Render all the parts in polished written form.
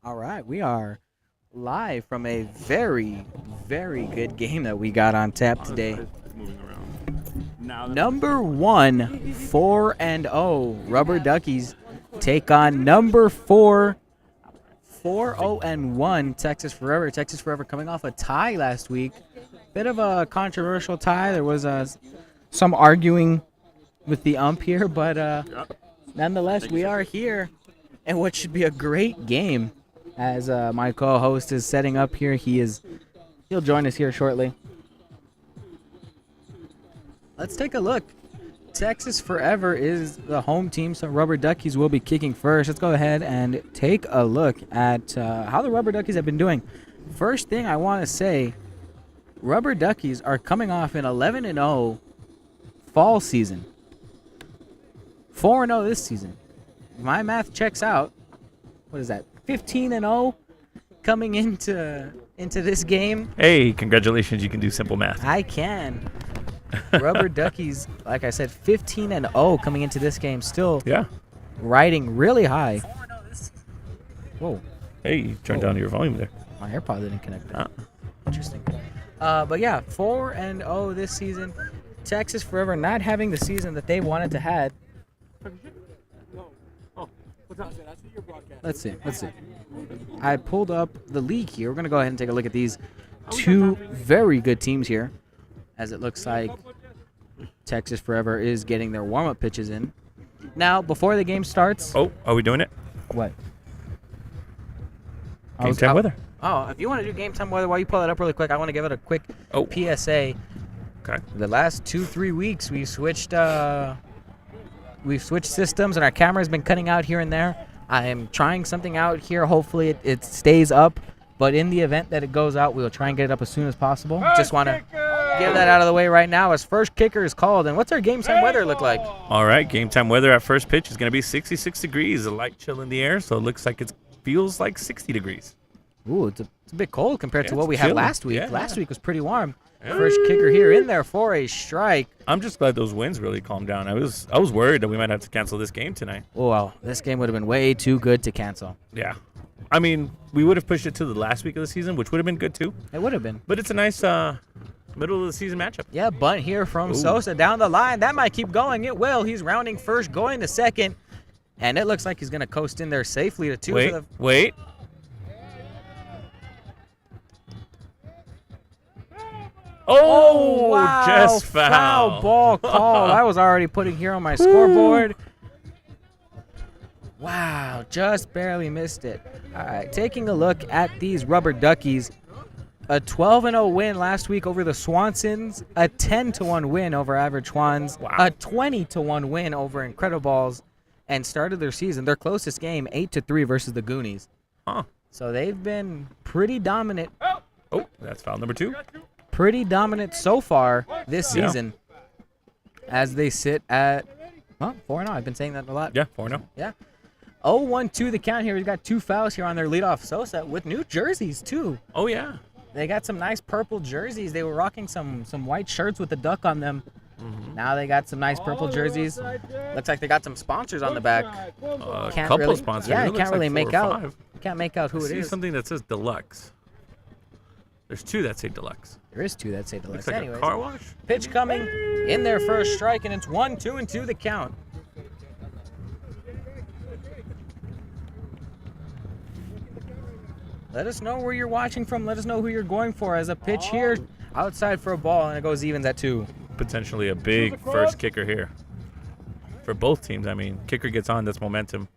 All right, we are live from a very, very good game that we got on tap today. Number one, 4-0 Rubber Duckies take on number 4, 4-0-1 Texas Forever. Texas Forever coming off a tie last week. Bit of a controversial tie. There was some arguing with the ump here, but nonetheless, we are here in what should be a great game. As my co-host is setting up here, he'll join us here shortly. Let's take a look. Texas Forever is the home team, so Rubber Duckies will be kicking first. Let's go ahead and take a look at how the Rubber Duckies have been doing. First thing I want to say, Rubber Duckies are coming off an 11-0 fall season. 4-0 this season. My math checks out. What is that? 15-0 coming into this game. Hey, congratulations! You can do simple math. I can. Rubber Duckies, like I said, 15-0 coming into this game. Still riding really high. Whoa. Hey, you turned down your volume there. My AirPod didn't connect there. Interesting. But yeah, 4-0 this season. Texas Forever not having the season that they wanted to have. Let's see. I pulled up the league here. We're going to go ahead and take a look at these two very good teams here, as it looks like Texas Forever is getting their warm-up pitches in. Now, before the game starts... Oh, are we doing it? What? Game time weather. Oh, if you want to do game time weather, while you pull that up really quick, I want to give it a quick PSA. Okay. The last 2-3 weeks, we've switched systems, and our camera's been cutting out here and there. I am trying something out here. Hopefully it stays up. But in the event that it goes out, we'll try and get it up as soon as possible. Just want to get that out of the way right now as first kicker is called. And what's our game time weather look like? All right, game time weather at first pitch is going to be 66 degrees. A light chill in the air, so it looks like it feels like 60 degrees. Ooh, it's a bit cold compared to what we had last week. Yeah, last week was pretty warm. First kicker here in there for a strike. I'm just glad those winds really calmed down. I was worried that we might have to cancel this game tonight. Oh, well, this game would have been way too good to cancel. Yeah. I mean, we would have pushed it to the last week of the season, which would have been good too. It would have been. But it's a nice middle of the season matchup. Yeah, bunt here from Sosa down the line. That might keep going. It will. He's rounding first, going to second. And it looks like he's going to coast in there safely to two. Wait. Oh, wow. Just foul. Ball call. I was already putting here on my scoreboard. Wow, just barely missed it. All right, taking a look at these Rubber Duckies. A 12-0 win last week over the Swansons. A 10-1 win over Average Swans. Wow. A 20-1 win over Incrediballs. And started their season, their closest game, 8-3 versus the Goonies. So they've been pretty dominant. Oh, that's foul number 2. Pretty dominant so far this season as they sit at 4-0. I've been saying that a lot. Yeah, 4-0. Yeah. 0-1-2 the count here. We've got 2 fouls here on their leadoff Sosa with new jerseys too. Oh, yeah. They got some nice purple jerseys. They were rocking some white shirts with the duck on them. Now they got some nice purple jerseys. Looks like they got some sponsors on the back. A couple of sponsors. Yeah, it you can't really make out. You can't make out who it is. Something that says Deluxe. There's 2 that say Deluxe. There is 2 that say Deluxe. Looks like Anyways, a car wash. Pitch coming in their first strike, and it's 1-2-2 the count. Let us know where you're watching from. Let us know who you're going for as a pitch here outside for a ball, and it goes evens at 2. Potentially a big first kicker here. For both teams, I mean, kicker gets on, that's momentum.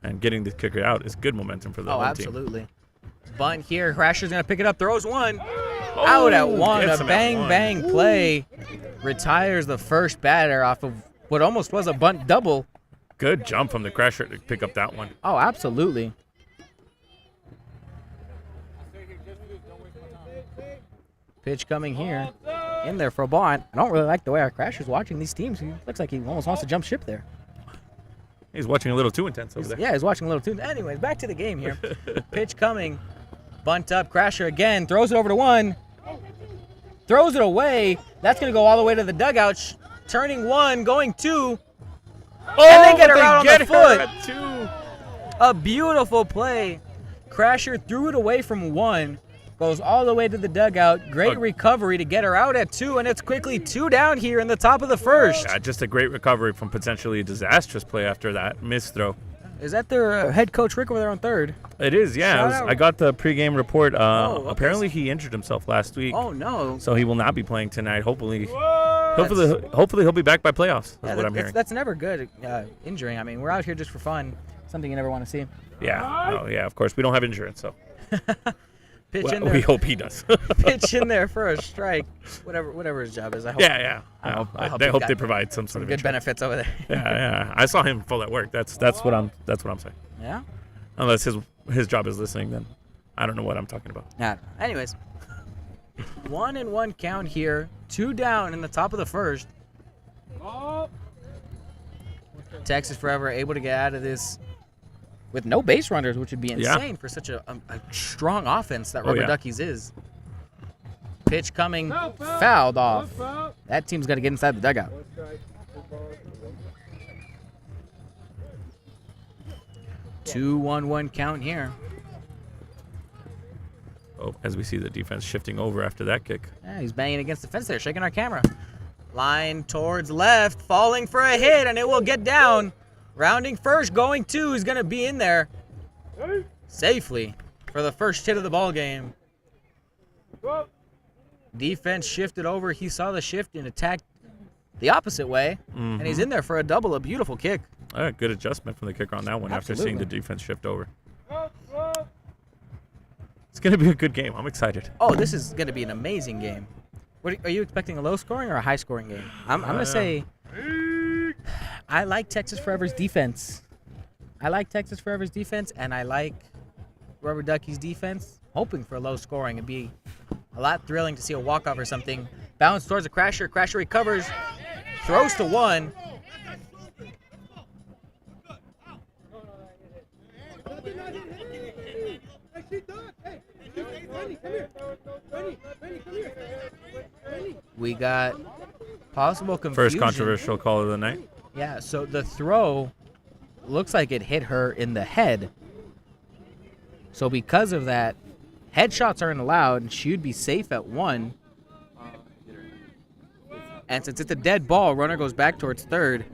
And getting the kicker out is good momentum for the home team. Absolutely. Bunt here. Crasher's going to pick it up. Throws one. Out at 1. A bang play. Retires the first batter off of what almost was a bunt double. Good jump from the Crasher to pick up that one. Oh, absolutely. Pitch coming here. In there for a ball. I don't really like the way our Crasher's watching these teams. He looks like he almost wants to jump ship there. He's watching a little too intense over there. Yeah, he's watching a little too. Anyways, back to the game here. Pitch coming. Bunt up. Crasher again. Throws it over to 1. Throws it away. That's going to go all the way to the dugout. Turning 1, going 2. And they get her out on the foot. A beautiful play Crasher threw it away from 1. Goes all the way to the dugout. Great recovery to get her out at 2, and it's quickly 2 down here in the top of the first. Yeah, just a great recovery from potentially a disastrous play after that missed throw. Is that their head coach Rick over there on third? It is, yeah. I got the pregame report. Okay. Apparently he injured himself last week. Oh no! So he will not be playing tonight. Hopefully he'll be back by playoffs. That's what I'm hearing. That's never good injuring. I mean, we're out here just for fun. Something you never want to see. Yeah. Oh yeah. Of course, we don't have insurance, so. Pitch in there. We hope he does. Pitch in there for a strike. Whatever his job is. I hope. Yeah. I hope they provide some sort of good benefits over there. Yeah. I saw him full at work. That's what I'm saying. Yeah. Unless his job is listening, then I don't know what I'm talking about. Yeah. Anyways, 1-1 count here. 2 down in the top of the first. Texas Forever able to get out of this with no base runners, which would be insane for such a strong offense that Rubber Duckies is. Pitch coming, fouled off. That team's got to get inside the dugout. Two 1-1 count here. Oh, as we see the defense shifting over after that kick. Yeah, he's banging against the fence there, shaking our camera. Line towards left, falling for a hit, and it will get down. Rounding first, going 2, is going to be in there safely for the first hit of the ball game. Defense shifted over. He saw the shift and attacked the opposite way, and he's in there for a double, a beautiful kick. Good adjustment from the kicker on that one after seeing the defense shift over. It's going to be a good game. I'm excited. Oh, this is going to be an amazing game. Are you expecting a low-scoring or a high-scoring game? I'm going to say I like Texas Forever's defense. And I like Rubber Duckies' defense. Hoping for a low scoring. It'd be a lot thrilling to see a walk-off or something. Bounce towards the Crasher. Crasher recovers. Throws to 1. We got possible confusion. First controversial call of the night. Yeah, so the throw looks like it hit her in the head. So because of that, headshots aren't allowed, and she would be safe at 1. And since it's a dead ball, runner goes back towards third.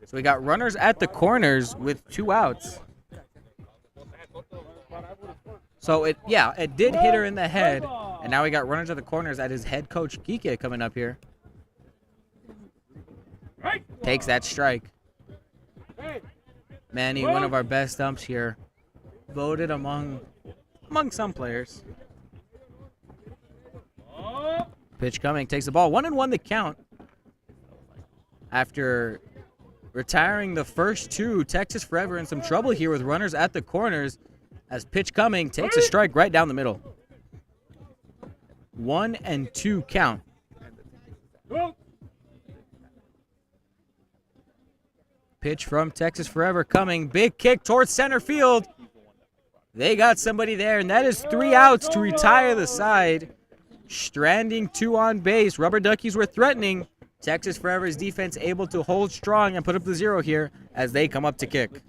So we got runners at the corners with 2 outs. So it did hit her in the head, and now we got runners at the corners at his head coach Kike coming up here. Takes that strike. Manny, one of our best umps here, voted among some players. Pitch coming, takes the ball. 1-1 the count. After retiring the first 2, Texas Forever in some trouble here with runners at the corners. As pitch coming, takes a strike right down the middle. 1-2 count. Pitch from Texas Forever coming. Big kick towards center field. They got somebody there, and that is 3 outs to retire the side. Stranding 2 on base. Rubber Duckies were threatening. Texas Forever's defense able to hold strong and put up the 0 here as they come up to kick.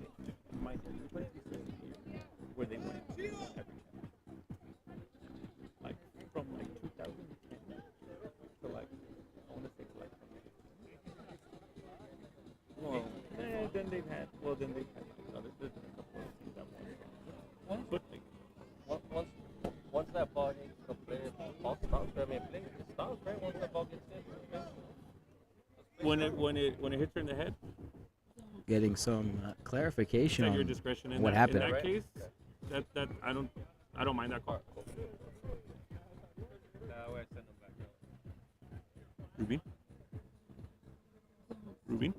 Once that ball hits the play, ball stops. I mean, play stops, right? Once that ball gets hit. When it hits her in the head. Getting some clarification on your discretion in what happened. In that case, that I don't mind that call. Rubin?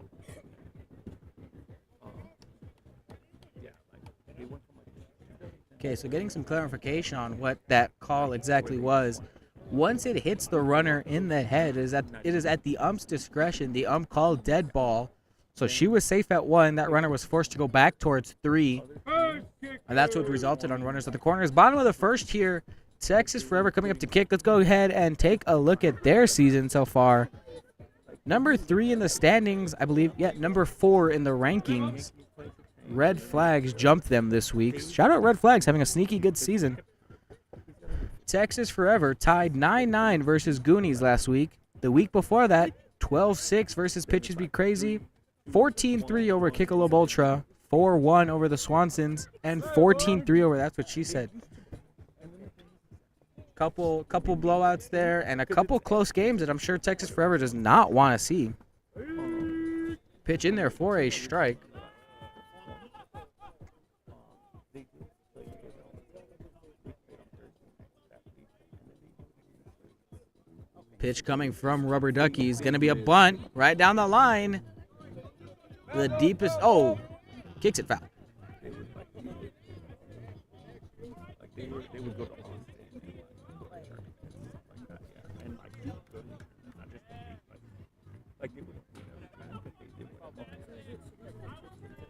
Okay, so getting some clarification on what that call exactly was. Once it hits the runner in the head, it is at the ump's discretion. The ump called dead ball. So she was safe at 1. That runner was forced to go back towards 3. And that's what resulted on runners at the corners. Bottom of the first here, Texas Forever coming up to kick. Let's go ahead and take a look at their season so far. Number 3 in the standings, I believe. Yeah, number 4 in the rankings. Red Flags jumped them this week. Shout out Red Flags having a sneaky good season. Texas Forever tied 9-9 versus Goonies last week. The week before that, 12-6 versus Pitches Be Crazy, 14-3 over Kickalope Ultra, 4-1 over the Swansons, and 14-3 over That's What She Said. Couple blowouts there, and a couple close games that I'm sure Texas Forever does not want to see. Pitch in there for a strike. Pitch coming from Rubber Duckies. Going to be a bunt right down the line. The deepest. Oh, kicks it foul.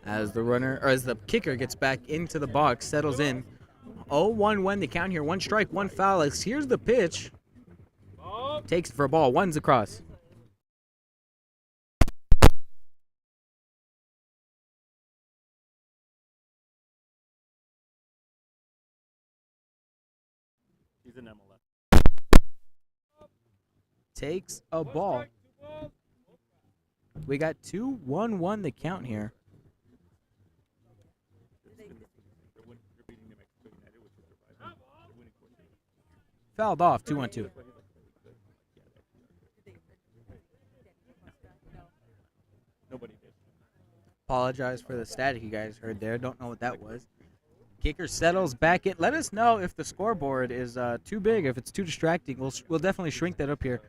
As the kicker gets back into the box, settles in. 0-1 the count here. 1 strike, 1 foul. Here's the pitch. Takes it for a ball. One's across. He's in MLS. Takes a ball. We got 2-1 the count here. Fouled off. 2-1-2. Apologize for the static you guys heard there. Don't know what that was. Kicker settles back in. Let us know if the scoreboard is too big, if it's too distracting. We'll definitely shrink that up here.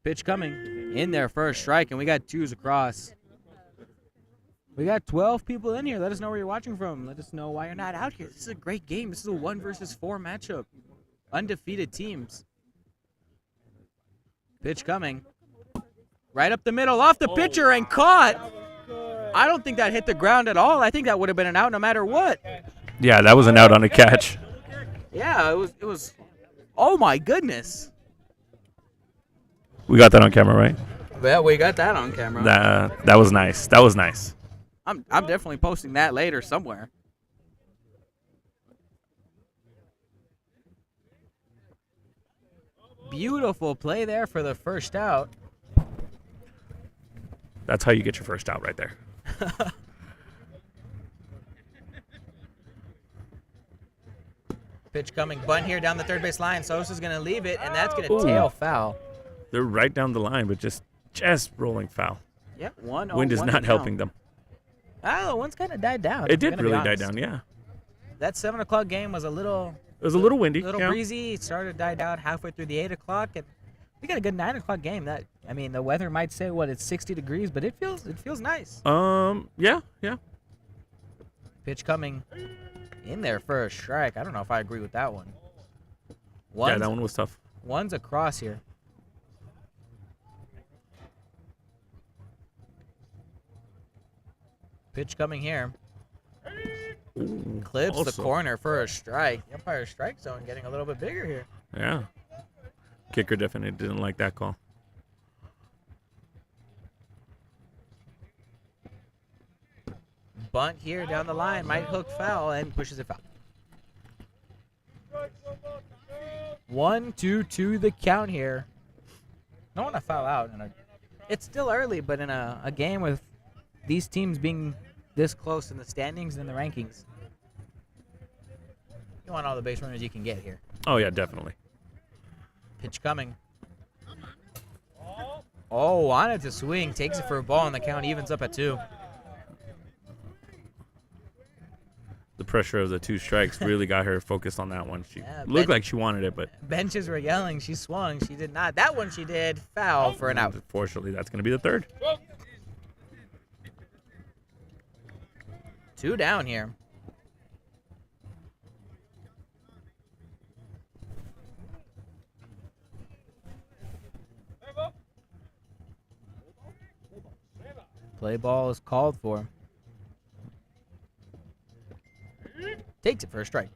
Pitch coming in there for a strike, and we got 2s across. We got 12 people in here. Let us know where you're watching from. Let us know why you're not out here. This is a great game. This is a 1 versus 4 matchup. Undefeated teams. Pitch coming. Right up the middle, off the pitcher, and caught. I don't think that hit the ground at all. I think that would have been an out no matter what. Yeah, that was an out on a catch. Yeah, it was. Oh my goodness. We got that on camera, right? Yeah, we got that on camera. That was nice. That was nice. I'm definitely posting that later somewhere. Beautiful play there for the first out. That's how you get your first out right there. Pitch coming, bunt here down the third base line. Sosa's going to leave it, and that's going to tail foul. They're right down the line, but just rolling foul. Yep, 1-0. Wind is not helping them. Oh, one's kind of died down. It did really die down, yeah. That 7 o'clock game was a little... It was a little windy. A little breezy. It started to die down halfway through the 8 o'clock, and we got a good 9 o'clock game. The weather might say it's 60 degrees, but it feels nice. Yeah. Pitch coming in there for a strike. I don't know if I agree with that one. Yeah, that one was tough. One's across here. Pitch coming here. Ooh, Clips the corner for a strike. The umpire strike zone getting a little bit bigger here. Yeah. Kicker definitely didn't like that call. Bunt here down the line. Might hook foul and pushes it foul. 1-2 the count here. Don't want to foul out. It's still early, but in a game with these teams being this close in the standings and the rankings, you want all the base runners you can get here. Oh, yeah, definitely. Pitch coming. Oh, wanted to swing. Takes it for a ball, and the count evens up at 2. The pressure of the 2 strikes really got her focused on that one. She looked like she wanted it, but... Benches were yelling. She swung. She did not. That one she did. Foul for an out. Unfortunately, that's going to be the 3rd. 2 down here. Play ball is called for. Takes it for a strike.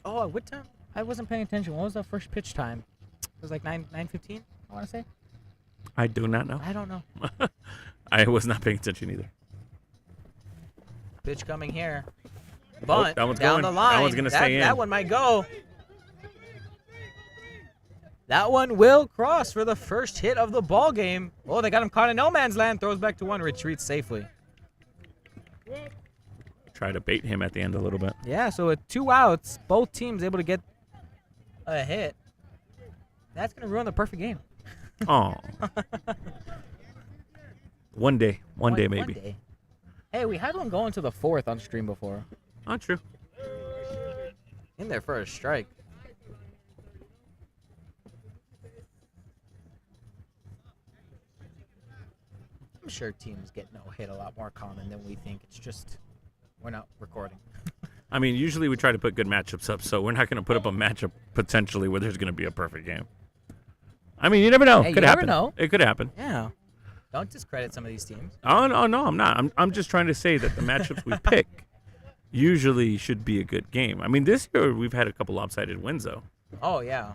Oh, what time? I wasn't paying attention. What was the first pitch time? It was like 9:15, I want to say. I do not know. I don't know. I was not paying attention either. Pitch coming here. Bunt that one's down going. the line. That one's going to stay in. That one might go. That one will cross for the first hit of the ball game. Oh, they got him caught in no man's land. Throws back to one. Retreats safely. Try to bait him at the end a little bit. Yeah, so with 2 outs, both teams able to get a hit. That's going to ruin the perfect game. Oh. One day maybe. One day. Hey, we had one going to the 4th on stream before. Not true. In there for a strike. I'm sure teams get no hit a lot more common than we think. It's just we're not recording. I mean, usually we try to put good matchups up, so we're not going to put up a matchup potentially where there's going to be a perfect game. I mean, you never know. Hey, Could you happen. never know. It could happen. Yeah. Don't discredit some of these teams. Oh, no, I'm not. I'm just trying to say that the matchups we pick usually should be a good game. I mean, this year we've had a couple lopsided wins, though. Oh, yeah.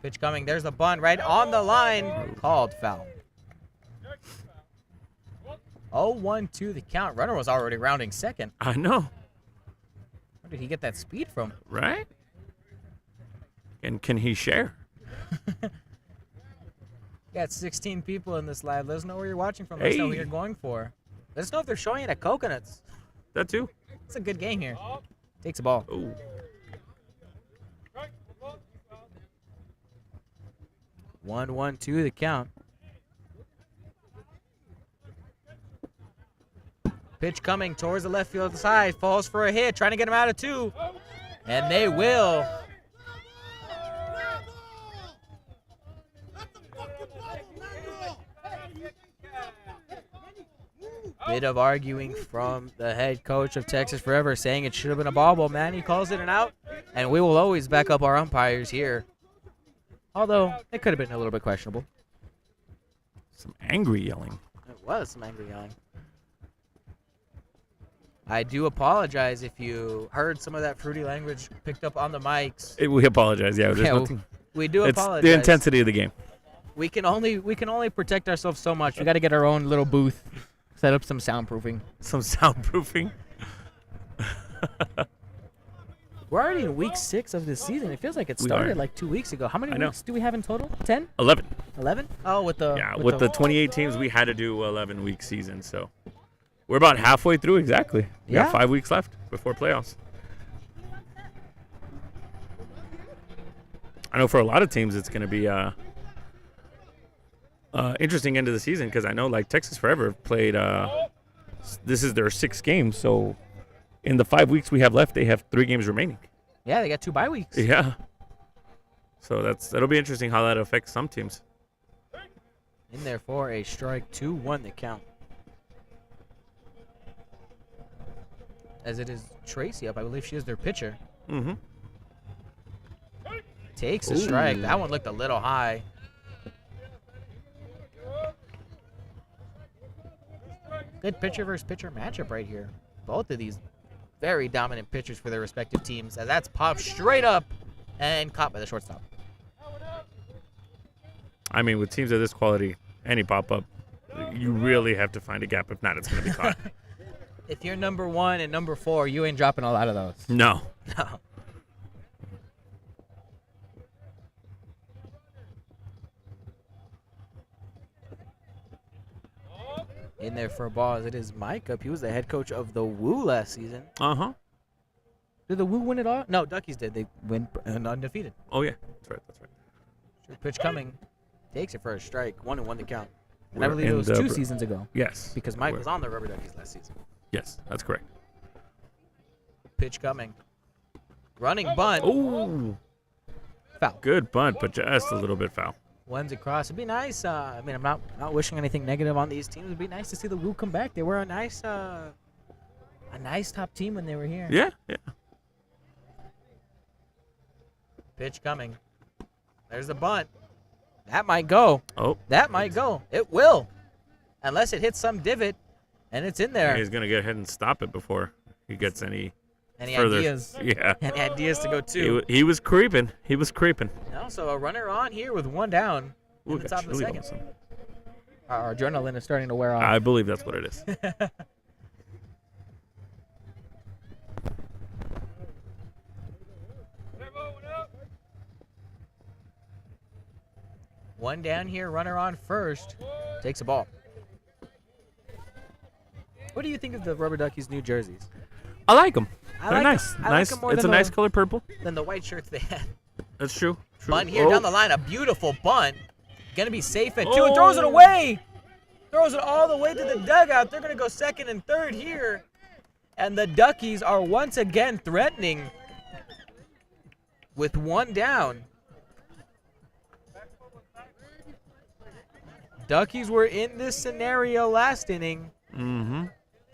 Pitch coming. There's the bunt right on the line. Called foul. 0-1-2 the count. Runner was already rounding second. I know. Where did he get that speed from? Right? And can he share? Got 16 people in this live. Let us know where you're watching from. Let us know who Hey. you're going for. Let us know if they're showing it at Coconuts. That too. It's a good game here. Takes a ball. Ooh. 1-1-2 the count. Pitch coming towards the left field side. Falls for a hit. Trying to get him out of 2. And they will. Bit of arguing from the head coach of Texas Forever, saying it should have been a ball, man. He calls it an out, and we will always back up our umpires here. Although, it could have been a little bit questionable. Some angry yelling. It was some angry yelling. I do apologize if you heard some of that fruity language picked up on the mics. We apologize. Yeah, there's Yeah, nothing. We do It's apologize. the intensity of the game. We can only protect ourselves so much. We got to get our own little booth, set up some soundproofing. Some soundproofing. We're already in week 6 of this season. It feels like it We started are. like 2 weeks ago. How many I know. weeks do we have in total? 10? 11. 11? Oh, with the With the 28 teams, we had to do 11-week season, so we're about halfway through exactly. We Yeah. got 5 weeks left before playoffs. I know for a lot of teams it's going to be interesting end of the season because I know like Texas Forever played. This is their 6th game, so in the 5 weeks we have left, they have 3 games remaining. Yeah, they got 2 bye weeks. Yeah. So that'll be interesting how that affects some teams. In there for a strike. 2-1 the count. As it is Tracy up. I believe she is their pitcher. Mm-hmm. Takes a strike. That one looked a little high. Good pitcher versus pitcher matchup right here. Both of these very dominant pitchers for their respective teams. As that's popped straight up and caught by the shortstop. I mean, with teams of this quality, any pop-up, you really have to find a gap. If not, it's going to be caught. If you're number 1 and number 4, you ain't dropping a lot of those. No. No. In there for a ball as it is Mike up. He was the head coach of the Woo last season. Uh-huh. Did the Woo win it all? No, Duckies did. They went undefeated. Oh, yeah. That's right. That's right. Sure, pitch coming. Takes it for a strike. 1-1 the count. And We're I believe it in was the 2 seasons ago. Yes. Because Mike We're- was on the Rubber Duckies last season. Yes, that's correct. Pitch coming. Running bunt. Oh, Foul. good bunt, but just a little bit foul. One's across. It'd be nice. I mean, I'm not wishing anything negative on these teams. It'd be nice to see the Woo come back. They were a nice top team when they were here. Yeah, yeah. Pitch coming. There's the bunt. That might go. Oh, That might go. It will. Unless it hits some divot and it's in there. he's going to go ahead and stop it before he gets any Any further. ideas? Yeah. Any ideas to go to? He was creeping. He was creeping. No, so a runner on here with 1 down Ooh, in the top of the really second. awesome. Our adrenaline is starting to wear off. I believe that's what it is. One down here, runner on first. Takes a ball. What do you think of the Rubber Duckies' new jerseys? I like them. I They're like nice. 'em- I like 'em more It's a than nice the- color purple. Than the white shirts they had. That's true. Bunt here Oh. down the line. A beautiful bunt. Going to be safe at 2 and throws it away. Throws it all the way to the dugout. They're going to go second and third here. And the Duckies are once again threatening with one down. Duckies were in this scenario last inning. Mm-hmm.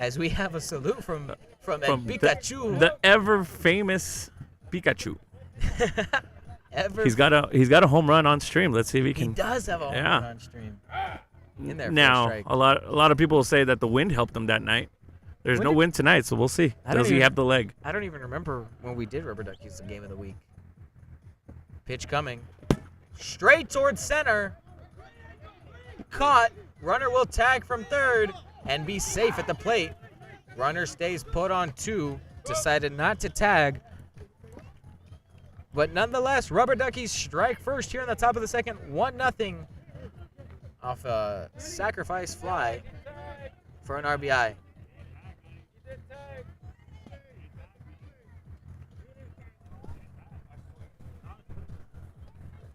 As we have a salute from From Pikachu. the ever famous Pikachu. Ever He's got a home run on stream. Let's see if he he can. does have a home Yeah. run on stream. In there, Now, strike. a lot of people will say that the wind helped him that night. There's When no did- wind tonight, so we'll see. I don't Does he even- have the leg? I don't even remember when we did Rubber Duckies the game of the week. Pitch coming. Straight towards center. Caught. Runner will tag from third and be safe at the plate. Runner stays put on 2. Decided not to tag. But nonetheless, Rubber Duckies strike first here in the top of the second. 1-0 off a sacrifice fly for an RBI.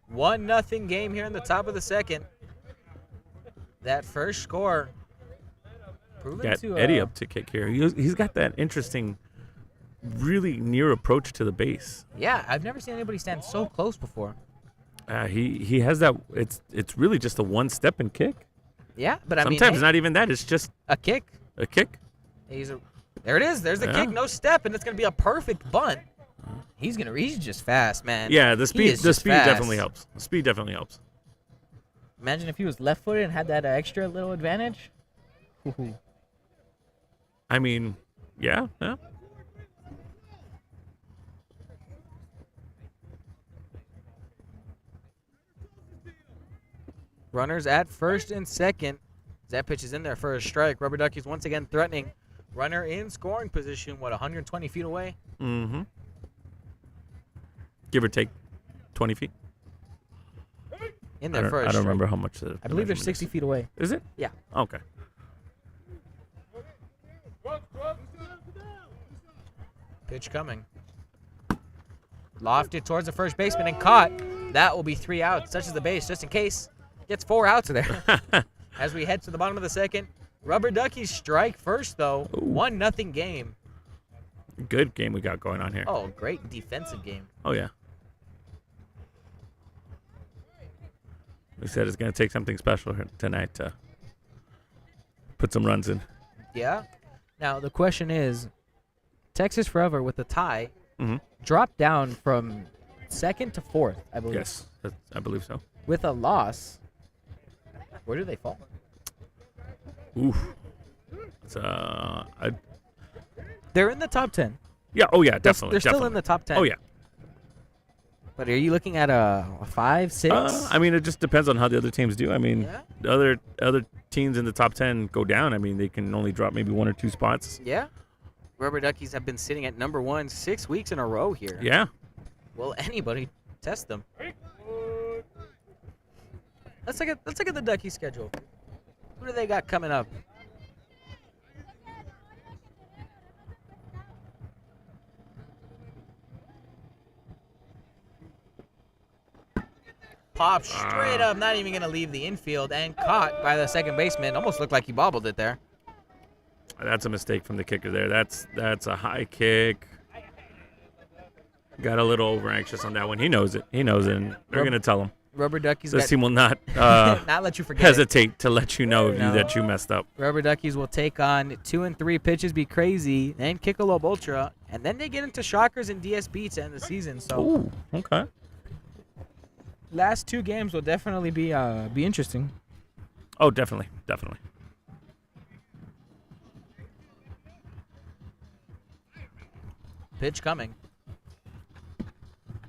One nothing game here in the top of the second. That first score proven Got to Eddie up to kick here. He's got that interesting, really near approach to the base. Yeah, I've never seen anybody stand so close before. He has that. It's really just a one step and kick. Yeah, but I mean, Sometimes hey, not even that. It's just a kick. a kick. There it is. There's the Yeah. kick, no step, and it's gonna be a perfect bunt. He's just fast, man. Yeah, the He speed. is The just speed fast. definitely helps. The speed definitely helps. Imagine if he was left-footed and had that extra little advantage. I mean, yeah. Runners at first and second. That pitch is in there for a strike. Rubber Duckies once again threatening. Runner in scoring position, 120 feet away? Mm-hmm. Give or take 20 feet. In I there for a don't strike. remember how much. The I believe they're measurement 60 feet away. Is it? Yeah. Okay. Pitch coming. Lofted towards the first baseman and caught. That will be 3 outs. Touches the base just in case. Gets 4 outs there. As we head to the bottom of the second. Rubber Duckies strike first, though. Ooh. 1-0 game. Good game we got going on here. Oh, great defensive game. Oh yeah. We said it's going to take something special here tonight to put some runs in. Yeah. Now, the question is, Texas Forever with the tie Mm-hmm. dropped down from second to fourth, I believe. Yes, I believe so. With a loss, where do they fall? Oof. It's They're in the top 10. yeah. Oh yeah, definitely. They're still definitely. in the top 10. Oh yeah. But are you looking at a 5, 6? I mean, it just depends on how the other teams do. I mean, Yeah. the other teams in the top 10 go down. I mean, they can only drop maybe 1 or 2 spots. Yeah. Rubber Duckies have been sitting at number 1 6 weeks in a row here. Yeah. Will anybody test them? Let's look at the Duckies schedule. Who do they got coming up? Pop straight up, not even gonna leave the infield, and caught by the second baseman. Almost looked like he bobbled it there. That's a mistake from the kicker there. That's a high kick. Got a little over anxious on that one. He knows it. And they're going to tell him. Rubber Duckies This got, team will not not let you forget it. hesitate to let you know No. that you messed up. Rubber Duckies will take on 2 and 3 pitches, be crazy, then kick a low ultra, and then they get into shockers and DSB to end the season. So Ooh, okay. last 2 games will definitely be interesting. Oh, definitely. Pitch coming.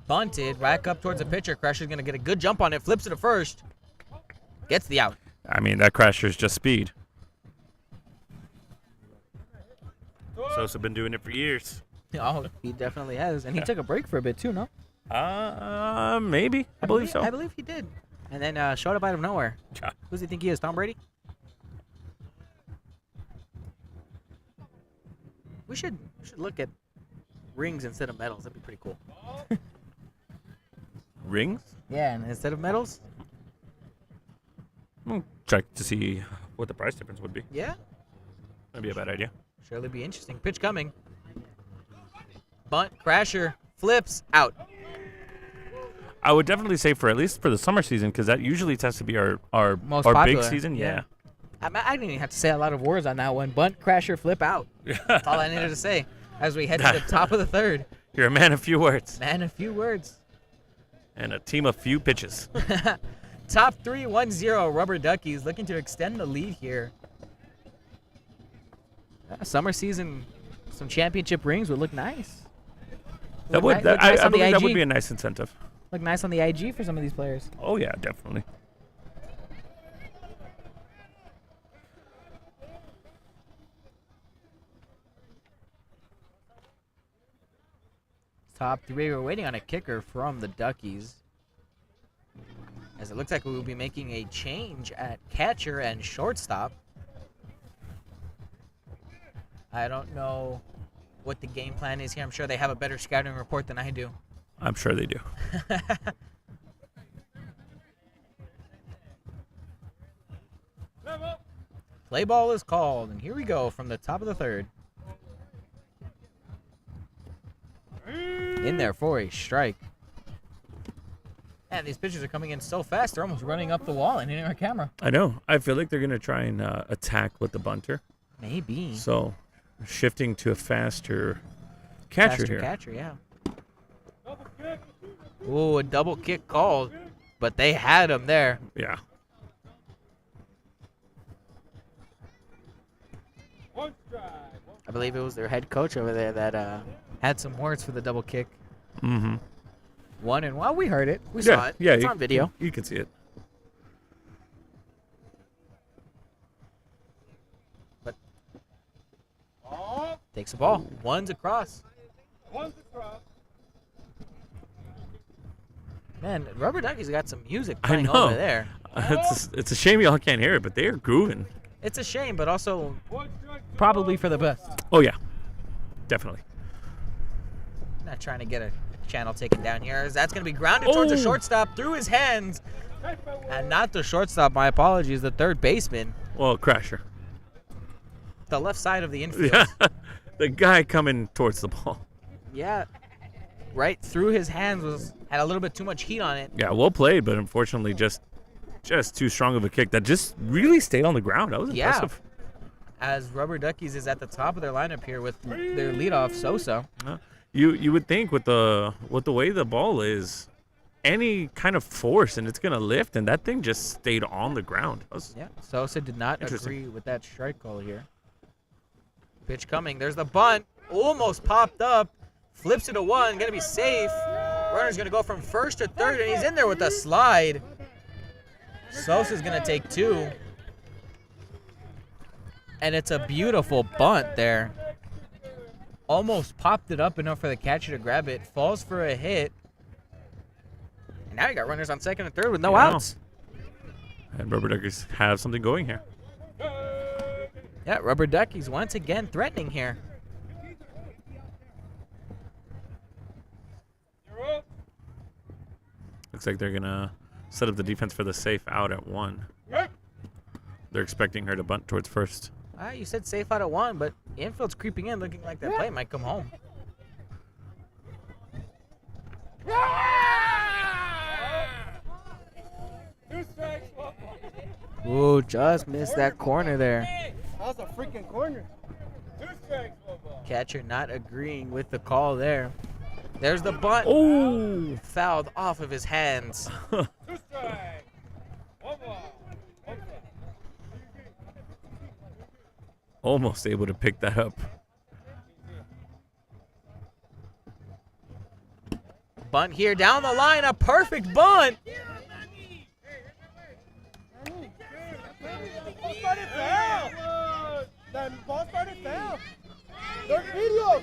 Bunted, back up towards the pitcher. Crusher's going to get a good jump on it, flips it to first. Gets the out. I mean, that crasher's just speed. Sosa been doing it for years. Oh, he definitely has. And he took a break for a bit too, no? Maybe. I believe so. I believe he did. And then showed up out of nowhere. Yeah. Who does he think he is, Tom Brady? We should look at rings instead of medals. That'd be pretty cool. Rings? Yeah, and instead of medals? Check to see what the price difference would be. Yeah. That'd be a bad idea. Surely be interesting. Pitch coming. Bunt, crasher, flips, out. I would definitely say for at least for the summer season, because that usually tends to be our Most big popular, season. Yeah. I didn't even have to say a lot of words on that one. Bunt, crasher, flip, out. That's all I needed to say as we head to the top of the third. You're a man of few words. Man, a few words. And a team of few pitches. Top 3, 1-0. Rubber Duckies looking to extend the lead here. Summer season, some championship rings would look nice. That Look would ni- look nice I on the believe that IG. would be a nice incentive. Look nice on the IG for some of these players. Oh yeah, definitely. Top 3, we're waiting on a kicker from the Duckies. As it looks like we will be making a change at catcher and shortstop. I don't know what the game plan is here. I'm sure they have a better scouting report than I do. I'm sure they do. Play ball is called, and here we go from the top of the third. In there for a strike. Man, these pitchers are coming in so fast, they're almost running up the wall and hitting our camera. I know. I feel like they're going to try and attack with the bunter. Maybe. So, shifting to a faster catcher Faster here. catcher, yeah. Ooh, a double kick called, but they had him there. Yeah. I believe it was their head coach over there that had some words for the double kick. Mm-hmm. 1-1. We heard it. We saw it. Yeah, It's on video. You can see it. But takes the ball. One's across. Man, Rubber Duckies got some music I playing know. over there. It's a shame y'all can't hear it, but they are grooving. It's a shame, but also probably for the best. Oh, yeah. Definitely. Not trying to get a channel taken down here. As that's going to be grounded towards the Oh. shortstop through his hands. And not the shortstop, my apologies, the third baseman. Well, crasher. The left side of the infield. Yeah. The guy coming towards the ball. Yeah. Right through his hands had a little bit too much heat on it. Yeah, well played, but unfortunately just too strong of a kick that just really stayed on the ground. That was Yeah. impressive. As Rubber Duckies is at the top of their lineup here with their leadoff Sosa. You would think with the way the ball is, any kind of force and it's gonna lift, and that thing just stayed on the ground. That was- Yeah, Sosa did not Interesting. agree with that strike call here. Pitch coming. There's the bunt. Almost popped up. Flips it to one. Gonna be safe. Runner's gonna go from first to third, and he's in there with a slide. Sosa's gonna take 2. And it's a beautiful bunt there. Almost popped it up enough for the catcher to grab it. Falls for a hit. And now you got runners on second and third with no Yeah. outs. And Rubber Duckies have something going here. Yeah, Rubber Duckies once again threatening here. Looks like they're gonna set up the defense for the safe out at 1. They're expecting her to bunt towards first. You said safe out at 1, but infield's creeping in, looking like that play might come home. Ooh, just missed that corner there. That was a freaking corner. Catcher not agreeing with the call there. There's the bunt. Oh! Fouled off of his hands. Almost able to pick that up. Bunt here down the line, a perfect bunt. Ball started foul. That ball started foul. There's video.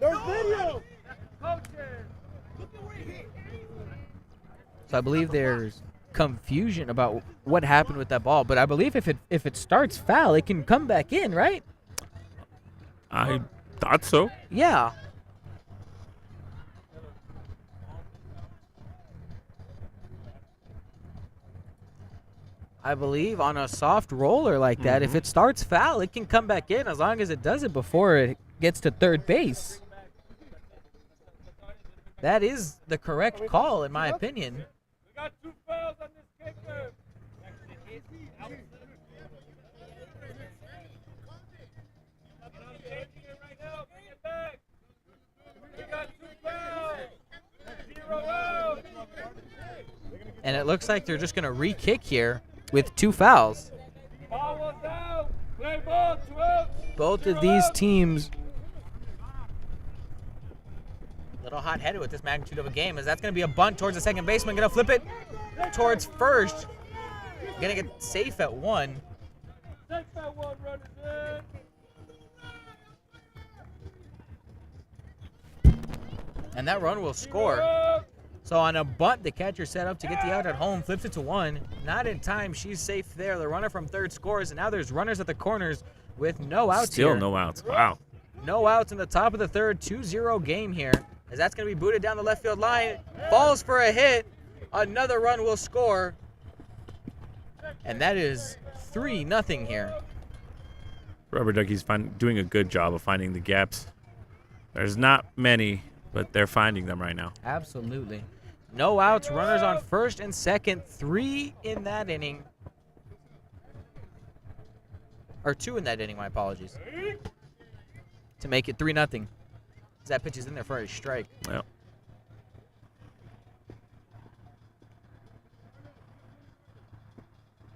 There's video. So I believe there's confusion about what happened with that ball. But I believe if it starts foul, it can come back in, right? I thought so. Yeah. I believe on a soft roller like that, if it starts foul, it can come back in as long as it does it before it gets to third base. That is the correct call, in my opinion. We got 2 fouls on this kicker. Right now, bring it back. We got 2 fouls. 0 out. And it looks like they're just going to re-kick here with 2 fouls. Ball was out. Play ball, 2 outs. Both of these teams a little hot-headed with this magnitude of a game, as that's going to be a bunt towards the second baseman. Going to flip it towards first. Going to get safe at 1. Take that 1, runners in. And that run will score. So on a bunt, the catcher set up to get the out at home, flips it to 1. Not in time. She's safe there. The runner from third scores, and now there's runners at the corners with no outs Still here. no outs. Wow. No outs in the top of the third. 2-0 game here, as that's going to be booted down the left field line. Falls for a hit. Another run will score. And that is 3-0 here. Rubber Duckies doing a good job of finding the gaps. There's not many, but they're finding them right now. Absolutely. No outs, runners on first and second. 3 in that inning. Or 2 in that inning, my apologies. To make it 3-0. That pitch is in there for a strike. Well,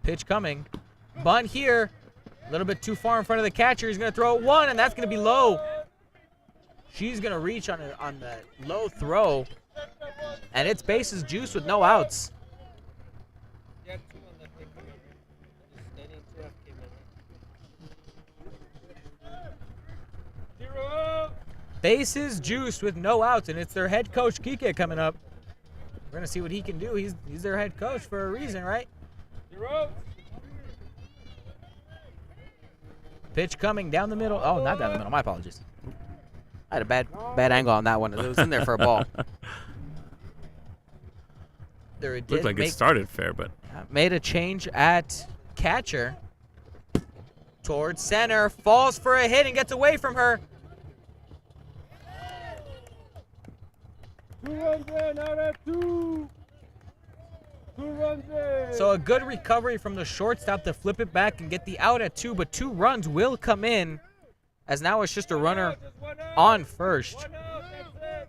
Pitch coming. Bunt here. A little bit too far in front of the catcher. He's going to throw 1, and that's going to be low. She's going to reach on the low throw. And it's bases juice with no outs. Bases juice with no outs, and it's their head coach, Kike, coming up. We're going to see what he can do. He's their head coach for a reason, right? Pitch coming down the middle. Oh, not down the middle. My apologies. I had a bad angle on that one. It was in there for a ball. looked like it started fair, but made a change at catcher towards center. Falls for a hit and gets away from her. 2 runs in, out at 2. 2 runs in. So a good recovery from the shortstop to flip it back and get the out at 2, but 2 runs will come in, as now it's just a runner on first. 1 out, that's it.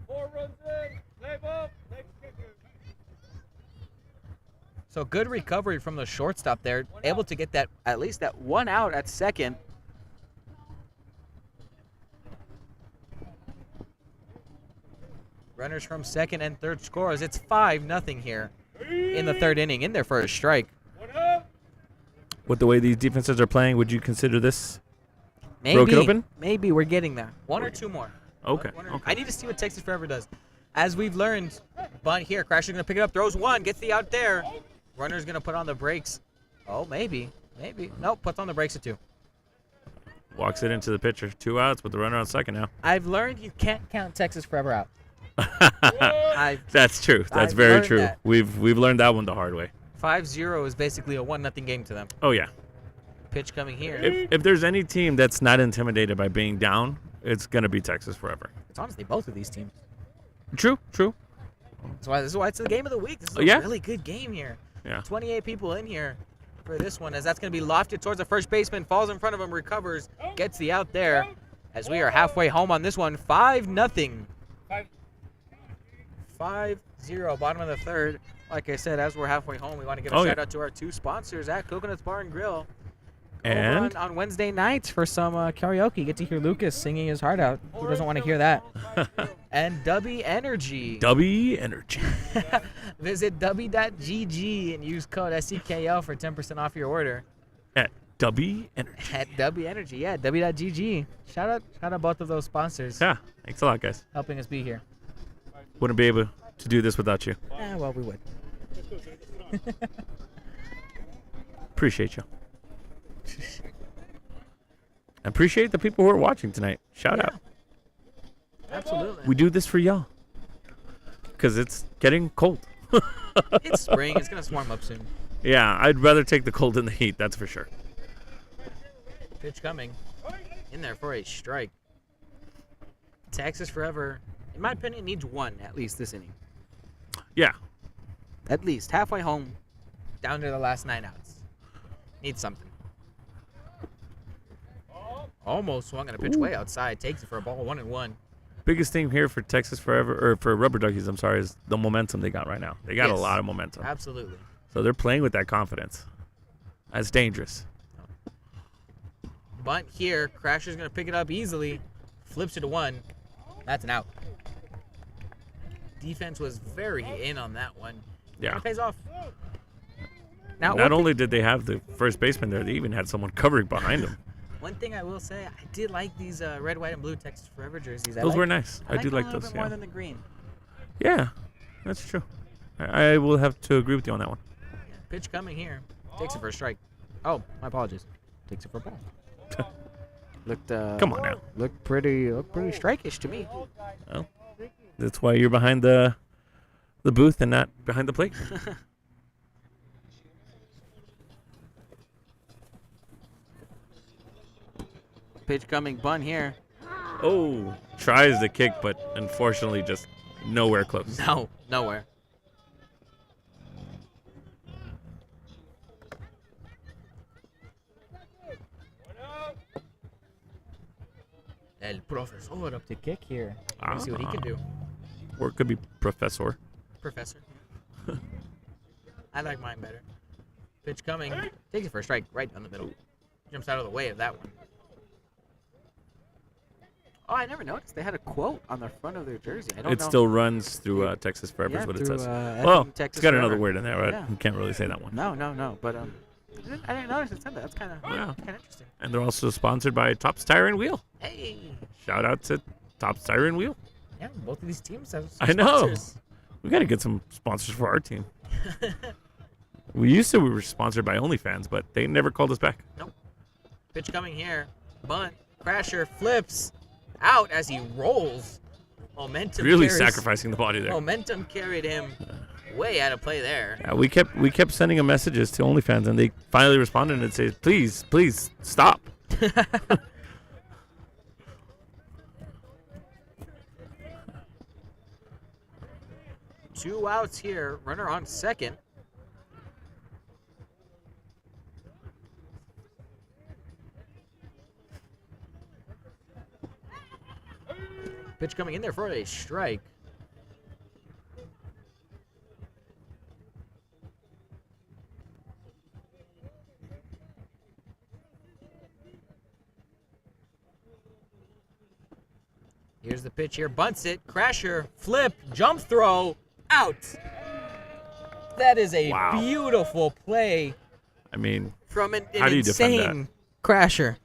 4 runs in, play ball, next kicker. So good recovery from the shortstop there, able to get that at least that 1 out at second. Runners from second and third scores. It's 5-0 here in the third inning, in there for a strike. 1 out. with the way these defenses are playing, would you consider this broke it open? Maybe we're getting there. 1 or 2 more. Okay. I need to see what Texas Forever does. As we've learned, bunt here. Crasher's going to pick it up, throws 1, gets the out there. Runner's going to put on the brakes. Oh, maybe. Nope, puts on the brakes at 2. Walks it into the pitcher. 2 outs with the runner on second now. I've learned you can't count Texas Forever out. That's true. That's I've very learned true. that. We've learned that one the hard way. 5-0 is basically a 1-0 game to them. Oh, yeah. Pitch coming here. If there's any team that's not intimidated by being down, it's going to be Texas Forever. It's honestly both of these teams. True. This is why it's the game of the week. This is a really good game here. Yeah. 28 people in here for this one, as that's going to be lofted towards the first baseman, falls in front of him, recovers, gets the out there, as we are halfway home on this one. 5-0. 5-0, bottom of the third. Like I said, as we're halfway home, we want to give a shout out to our 2 sponsors at Coconuts Bar and Grill. And on Wednesday nights for some karaoke. Get to hear Lucas singing his heart out. Who doesn't want to hear that? And W Energy. Visit w.gg and use code SCKL for 10% off your order. At W Energy. At W Energy, yeah, w.gg. Shout out both of those sponsors. Yeah, thanks a lot, guys. Helping us be here. Wouldn't be able to do this without you. Well, we would. Appreciate you. Appreciate the people who are watching tonight. Shout out. Absolutely. We do this for y'all. Because it's getting cold. It's spring. It's going to swarm up soon. Yeah, I'd rather take the cold than the heat, that's for sure. Pitch coming. In there for a strike. Texas Forever, in my opinion, needs one at least this inning. Yeah. At least. Halfway home, down to the last 9 outs. Needs something. Almost swung on a pitch way outside. Takes it for a ball, 1-1. Biggest thing here for Texas Forever, or for Rubber Duckies, I'm sorry, is the momentum they got right now. They got a Yes. lot of momentum. Absolutely. So they're playing with that confidence. That's dangerous. Bunt here. Crasher's going to pick it up easily. Flips it to 1. That's an out. Defense was very in on that one. Yeah. It pays off. Now, Not only did they have the first baseman there, they even had someone covering behind them. one thing I will say, I did like these red, white, and blue Texas Forever jerseys. Those were nice. I do them like a little those. bit more Yeah. than the green. Yeah, that's true. I will have to agree with you on that one. Yeah. Pitch coming here. Takes it for a strike. Oh, my apologies. Takes it for a ball. Looked. Come on now. Looked pretty strike-ish to me. Well, that's why you're behind the booth and not behind the plate. Pitch coming, bunt here. Oh, tries to kick, but unfortunately just nowhere close. No, nowhere. El Profesor up to kick here. Let's see what he can do. Or it could be Professor. Professor. I like mine better. Pitch coming. Takes it for a strike right down the middle. Jumps out of the way of that one. Oh, I never noticed. They had a quote on the front of their jersey. I don't It know. still runs through Texas Forever Yeah, is what it through, says. Well, It's got another word in there, right? Yeah. You can't really say that one. No. But I didn't notice it said that. That's kind of Yeah. interesting. And they're also sponsored by Topps Tire and Wheel. Hey. Shout out to Topps Tire and Wheel. Yeah, both of these teams have I know. sponsors. We got to get some sponsors for our team. We were sponsored by OnlyFans, but they never called us back. Nope. Pitch coming here. Bunt. Crasher flips out as he rolls. Momentum. Really carries- sacrificing the body there. Momentum carried him way out of play there. Yeah, we kept sending them messages to OnlyFans, and they finally responded and said, "Please stop." 2 outs here. Runner on second. Pitch coming in there for a strike. Here's the pitch here. Bunts it. Crasher. Flip. Jump throw. Out. That is a Wow. beautiful play I mean, from an How do you defend insane Crasher.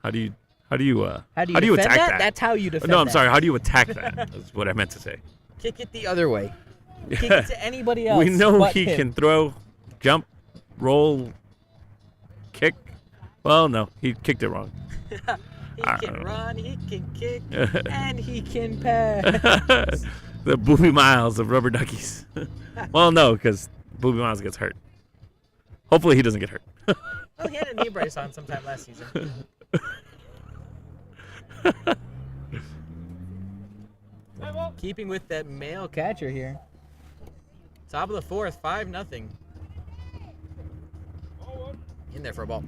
how do you How do you defend attack that? That's how you defend No, I'm that. sorry. How do you attack that? Is what I meant to say. Kick it the other way. Kick it to anybody else. We know but he him. can throw, jump, roll, kick. Well, no, he kicked it wrong. He I can don't know. run, he can kick, and he can pass. The Booby Miles of Rubber Duckies. Well, no, because Booby Miles gets hurt. Hopefully he doesn't get hurt. Well, he had a knee brace on sometime last season. Keeping with that male catcher here. Top of the fourth, 5-0. In there for a ball.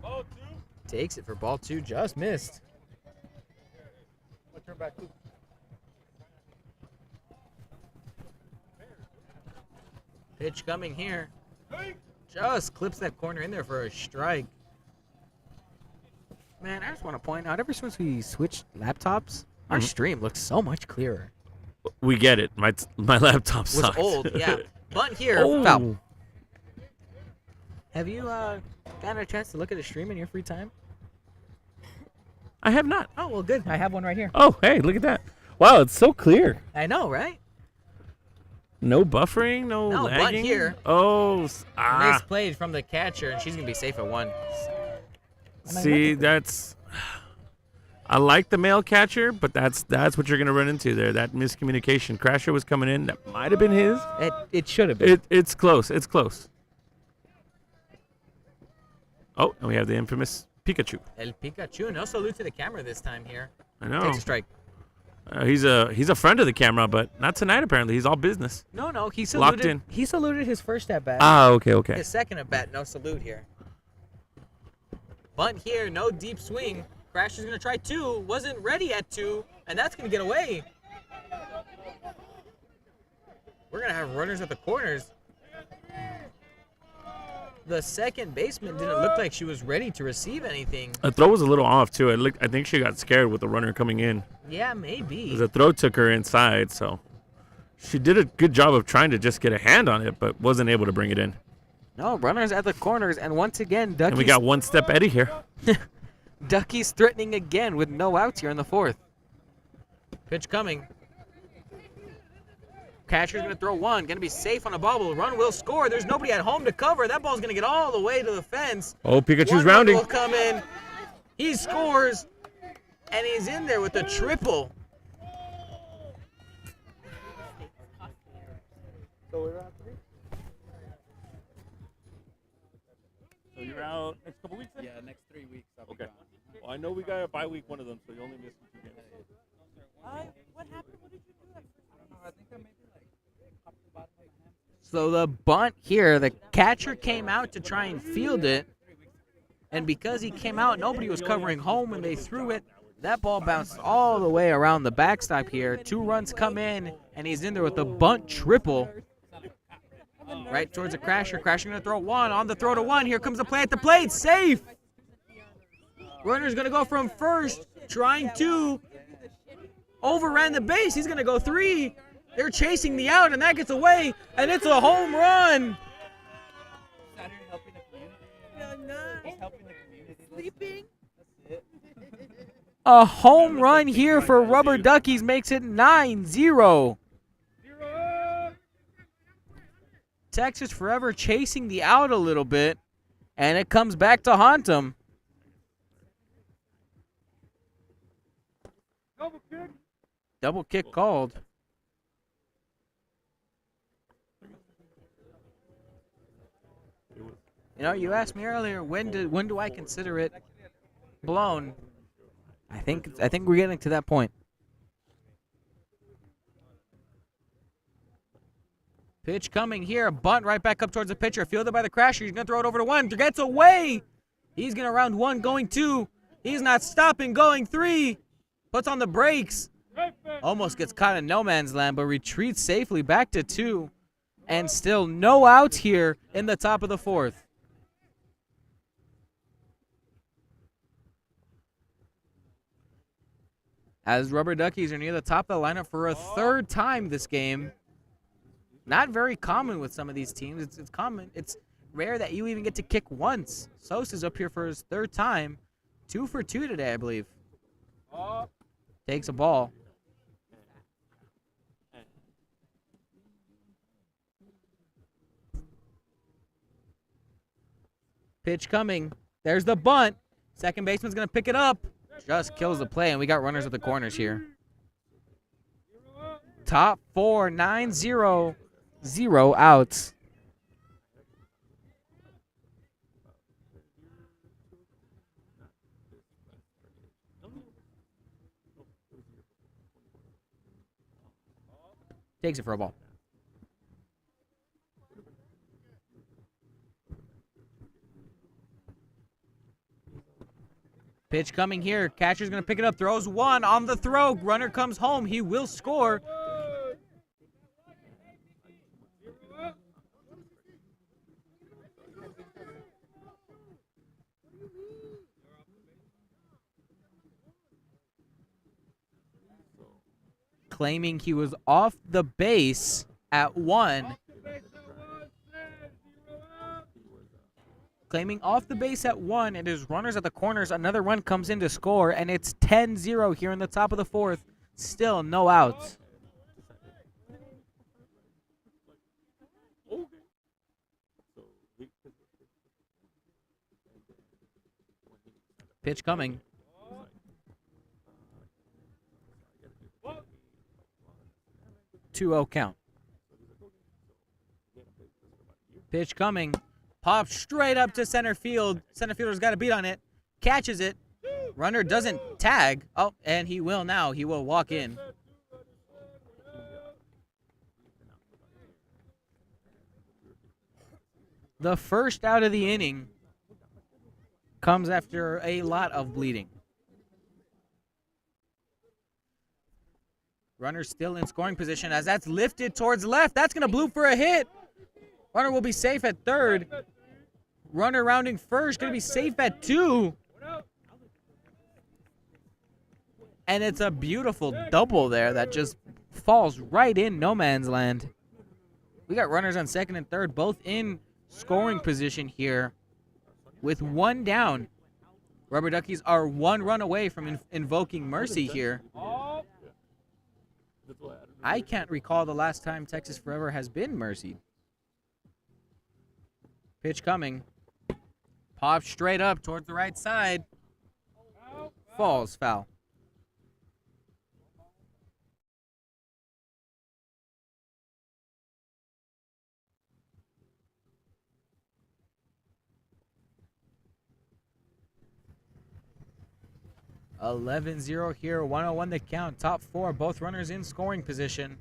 Ball 2. Takes it for ball 2, just missed. I'll turn back too. Pitch coming here. Just clips that corner in there for a strike. Man, I just want to point out, ever since we switched laptops, our stream looks so much clearer. We get it. My laptop Was sucks. old, yeah. But here, Oh. foul. Have you gotten a chance to look at the stream in your free time? I have not. Oh, well, good. I have one right here. Oh, hey, look at that. Wow, it's so clear. I know, right? No buffering, no No, bunt lagging. here. Oh, Nice play from the catcher, and she's going to be safe at 1. See, that's. I like the male catcher, but that's what you're gonna run into there. That miscommunication. Crasher was coming in. That might have been his. It should have been. It's close. It's close. Oh, and we have the infamous Pikachu. El Pikachu. No salute to the camera this time here. I know. Takes a strike. He's a friend of the camera, but not tonight apparently. He's all business. No, he Locked saluted. in. He saluted his first at bat. Ah, okay. His second at bat, no salute here. Bunt here, no deep swing. Crasher's gonna try 2. Wasn't ready at 2, and that's gonna get away. We're gonna have runners at the corners. The second baseman didn't look like she was ready to receive anything. The throw was a little off too. I think she got scared with the runner coming in. Yeah, maybe. The throw took her inside, so she did a good job of trying to just get a hand on it, but wasn't able to bring it in. No, runners at the corners, and once again, Duckies. And we got one step Eddie here. Duckies threatening again with no outs here in the 4th. Pitch coming. Catcher's going to throw 1. Going to be safe on a bobble. Run will score. There's nobody at home to cover. That ball's going to get all the way to the fence. Oh, Pikachu's One rounding. will come in. He scores, and he's in there with a triple. So you're out next couple weeks then? Yeah, next 3 weeks. Okay. Well, I know we got a bye week one of them, so you only missed 2 games. What happened? What did you do? I don't know. I think I maybe popped the bottom of my hand. So the bunt here, the catcher came out to try and field it, and because he came out, nobody was covering home when they threw it. That ball bounced all the way around the backstop here. 2 runs come in, and he's in there with a bunt triple. Right towards the Crasher. Crasher going to throw 1. On the throw to 1. Here comes the play at the plate. Safe. Runner's going to go from first. Trying to. Overran the base. He's going to go 3. They're chasing the out, and that gets away. And it's a home run. Saturday helping the community. He's helping the community. Sleeping. That's it. A home run here for Rubber Duckies makes it 9-0. Texas Forever chasing the out a little bit, and it comes back to haunt them. Double kick called. You know, you asked me earlier, when do I consider it blown? I think we're getting to that point. Pitch coming here, bunt right back up towards the pitcher, fielded by the Crasher. He's gonna throw it over to 1. Gets away. He's gonna round 1, going 2. He's not stopping, going 3. Puts on the brakes. Almost gets caught in no man's land, but retreats safely back to 2. And still no outs here in the top of the 4th. As Rubber Duckies are near the top of the lineup for a 3rd time this game. Not very common with some of these teams. It's common. It's rare that you even get to kick once. Sosa's up here for his 3rd time. 2 for 2 today, I believe. Takes a ball. Pitch coming. There's the bunt. Second baseman's going to pick it up. Just kills the play, and we got runners at the corners here. Top 4, 9-0. 0 outs. Takes it for a ball. Pitch coming here. Catcher's going to pick it up. Throws 1 on the throw. Runner comes home. He will score. Claiming he was off the base at 1. claiming off the base at 1. It is runners at the corners. Another run comes in to score, and it's 10-0 here in the top of the 4th. Still no outs. Pitch coming. 2-0 count. Pitch coming. Pops straight up to center field. Center fielder's got a beat on it. Catches it. Runner doesn't tag. Oh, and he will now. He will walk in. The first out of the inning comes after a lot of bleeding. Runner still in scoring position as that's lifted towards left. That's going to bloop for a hit. Runner will be safe at third. Runner rounding first, going to be safe at 2. And it's a beautiful double there that just falls right in no man's land. We got runners on second and third, both in scoring position here with 1 down. Rubber Duckies are 1 run away from invoking mercy here. I can't recall the last time Texas Forever has been mercied. Pitch coming. Pop straight up towards the right side. Falls foul. (11-0) here, 101 the count. Top 4, both runners in scoring position.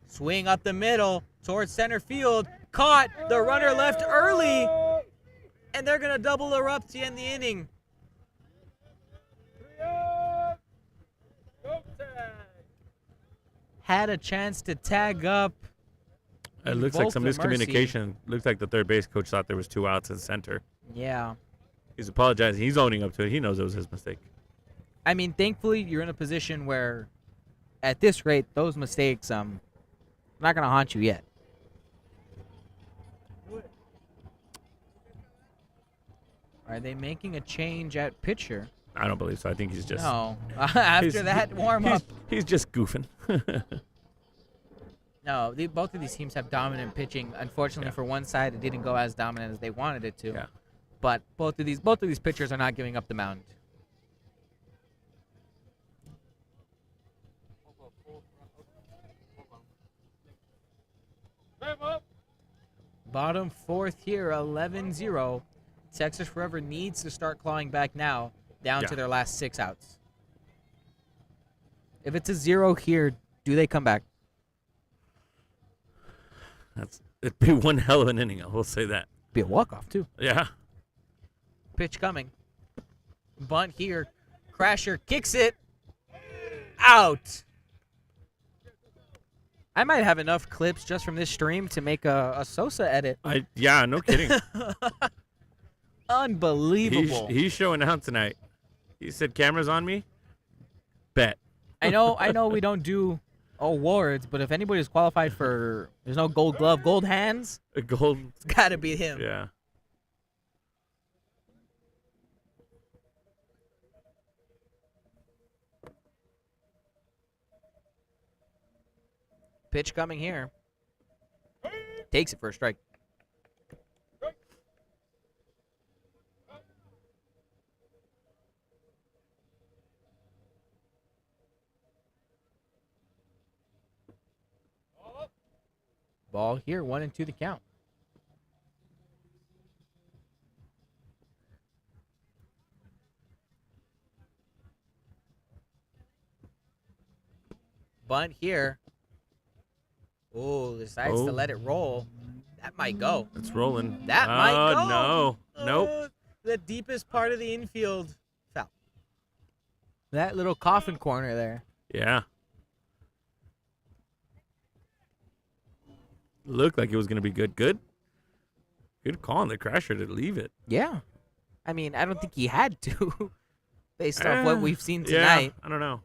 Swing up the middle towards center field. Caught. The runner left early. And they're going to double her up to end the inning. Had a chance to tag up. It looks like some Invoke the mercy. miscommunication. Looks like the third base coach thought there was 2 outs in center. Yeah. He's apologizing. He's owning up to it. He knows it was his mistake. I mean, thankfully, you're in a position where, at this rate, those mistakes, not going to haunt you yet. Are they making a change at pitcher? I don't believe so. I think he's just No. After he's- that warm-up. He's just goofing. No, both of these teams have dominant pitching. Unfortunately, for one side, it didn't go as dominant as they wanted it to. Yeah. But both of these pitchers are not giving up the mound. Bottom 4th here, 11-0. Texas Forever needs to start clawing back now, down to their last 6 outs. If it's a 0 here, do they come back? It'd be one hell of an inning. I will say that. Be a walk-off, too. Yeah. Pitch coming. Bunt here. Crasher kicks it. Out. I might have enough clips just from this stream to make a Sosa edit. Yeah, no kidding. Unbelievable. He's showing out tonight. He said, "Cameras on me." Bet. I know we don't do awards, but if anybody's qualified for, there's no gold glove, gold hands, A gold. it's got to be him. Yeah. Pitch coming here. Takes it for a strike. Ball here, 1-2 the count. Bunt here. Oh, decides to let it roll. That might go. It's rolling. That might go. No. Nope. The deepest part of the infield. Foul. That little coffin corner there. Yeah. Looked like it was going to be good. Good call on the crasher to leave it. Yeah. I mean, I don't think he had to, based off what we've seen tonight. Yeah, I don't know.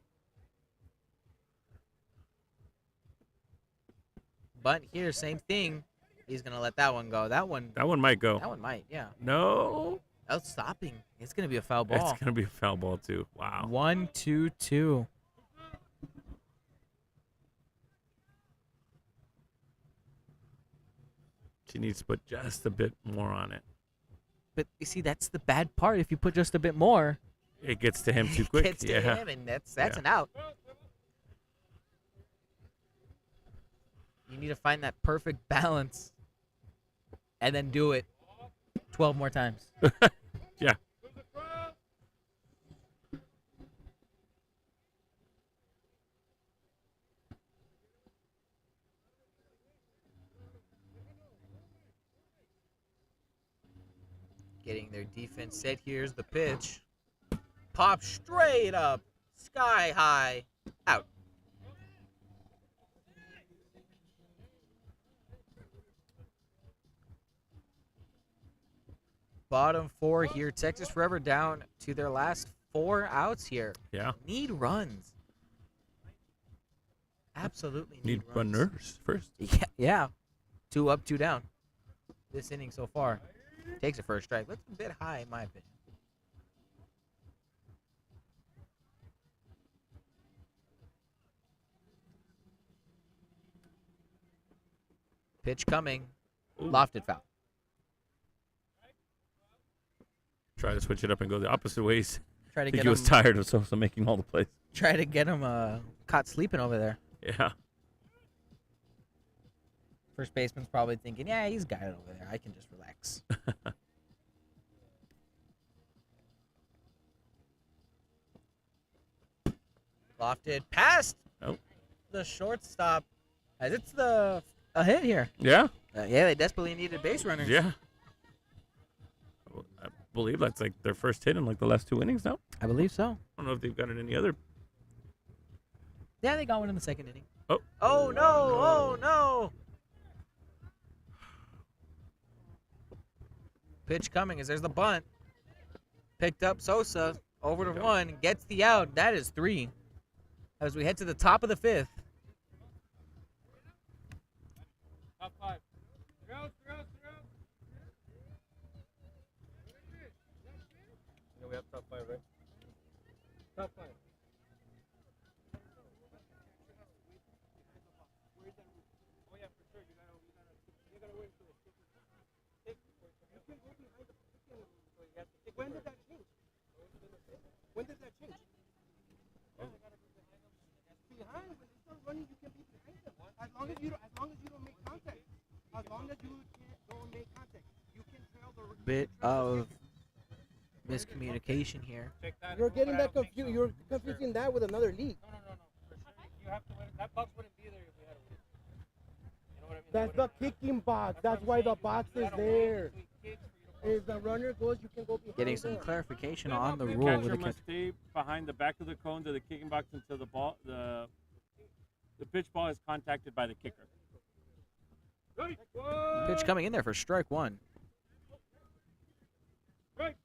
Bunt here, same thing. He's gonna let that one go. That one might go. That one might, yeah. No. That's stopping. It's gonna be a foul ball. It's gonna be a foul ball too. Wow. 1-2-2. She needs to put just a bit more on it. But you see, that's the bad part. If you put just a bit more, It gets to him too quick. it gets to yeah. him, and that's Yeah. an out. You need to find that perfect balance, and then do it 12 more times. Yeah. Getting their defense set. Here's the pitch. Pop straight up, sky high, out. Bottom four here. Texas Forever down to their last 4 outs here. Yeah. Need runs. Absolutely Need runs. runners first. Yeah. 2 up, 2 down. This inning so far. Takes it for a strike. That's a bit high in my opinion. Pitch coming. Lofted foul. Try to switch it up and go the opposite ways. Try I to think get he was him. tired of Sosa making all the plays. Try to get him caught sleeping over there. Yeah. First baseman's probably thinking, yeah, he's got it over there. I can just relax. Lofted past Nope. the shortstop. As it's a hit here. Yeah. Yeah, they desperately needed base runners. Yeah. I believe that's like their first hit in like the last 2 innings now. I believe so. I don't know if they've got it any other. Yeah, they got one in the second inning. Oh. Oh, no. Oh, no. Pitch coming as there's the bunt. Picked up Sosa. Over to 1. Gets the out. That is 3. As we head to the top of the 5th. Top 5. 3 outs. Yeah, we have top 5, right? Top 5. Oh yeah, for sure. You gotta wait for the stick. You can go behind the chicken. So you have to stick. When did that change? When did that change? Behind, when they start running, you can be behind them. As long as you don't make contact. As long as you don't make contact, you can trail the Bit of miscommunication here. You're getting that confused. You're confusing that with another league. No. For sure, you have to win. That box wouldn't be there if we had a win. You know what I mean? That's the kicking box. That's why the box is there. If the runner goes, you can go behind Getting some them. clarification on the The rule catcher with the must stay behind the back of the cones of the kicking box until the ball, the pitch ball is contacted by the kicker. pitch coming in there for strike 1. Right,